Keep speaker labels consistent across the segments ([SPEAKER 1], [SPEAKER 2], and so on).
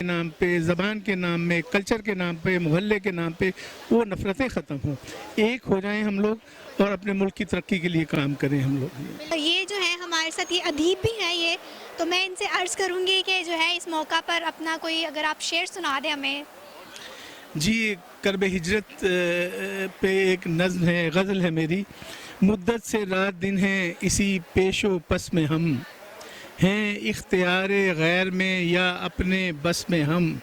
[SPEAKER 1] نام پہ، زبان کے نام میں، کلچر کے نام پہ، محلے کے نام پہ وہ نفرتیں ختم ہوں، ایک ہو جائیں ہم لوگ اور اپنے ملک کی ترقی کے لیے کام کریں ہم لوگ۔
[SPEAKER 2] یہ جو ہے ہمارے ساتھ یہ ادیب بھی ہیں یہ، تو میں ان سے عرض کروں گی کہ جو ہے اس موقع پر اپنا کوئی اگر آپ شعر سنا دیں ہمیں۔
[SPEAKER 1] جی، کرب ہجرت پہ ایک نظم ہے، غزل ہے میری۔ مدت سے رات دن ہے اسی پیش و پس میں ہم ہیں، اختیار غیر میں یا اپنے بس میں ہم،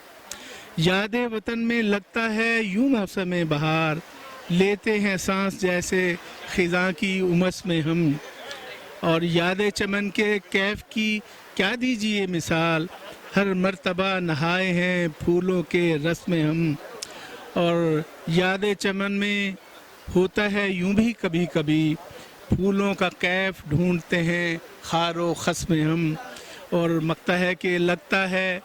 [SPEAKER 1] یاد وطن میں لگتا ہے یوں موسم بہار، لیتے ہیں سانس جیسے خزاں کی امس میں ہم، اور یاد چمن کے کیف کی کیا دیجیے مثال، ہر مرتبہ نہائے ہیں پھولوں کے رس میں ہم، اور یاد چمن میں ہوتا ہے یوں بھی کبھی کبھی، پھولوں کا کیف ڈھونڈتے ہیں خار و خس میں ہم، اور مکتا ہے کہ لگتا ہے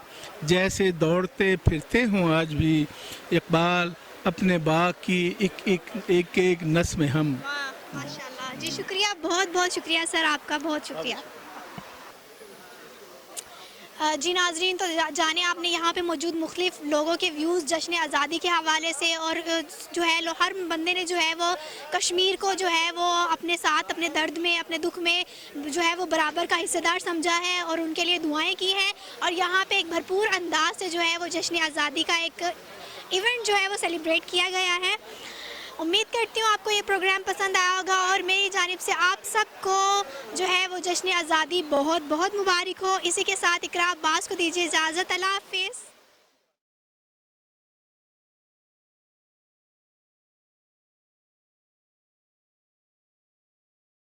[SPEAKER 1] جیسے دوڑتے پھرتے ہوں آج بھی اقبال اپنے باغ کی ایک نس میں ہم۔
[SPEAKER 2] ماشاء اللہ جی، شکریہ، بہت بہت شکریہ سر، آپ کا بہت شکریہ۔ جی ناظرین، تو جانے آپ نے یہاں پہ موجود مختلف لوگوں کے ویوز جشن آزادی کے حوالے سے، اور جو ہے ہر بندے نے جو ہے وہ کشمیر کو جو ہے وہ اپنے ساتھ، اپنے درد میں، اپنے دکھ میں جو ہے وہ برابر کا حصہ دار سمجھا ہے اور ان کے لیے دعائیں کی ہیں، اور یہاں پہ ایک بھرپور انداز سے جو ہے وہ جشن آزادی کا ایک ایونٹ جو ہے وہ سیلیبریٹ کیا گیا ہے۔ امید کرتی ہوں آپ کو یہ پروگرام پسند آیا ہوگا، اور میری جانب سے آپ سب کو جو ہے وہ جشن آزادی بہت بہت مبارک ہو۔ اسی کے ساتھ اقرا عباس کو دیجیے اجازت، اللہ حافظ۔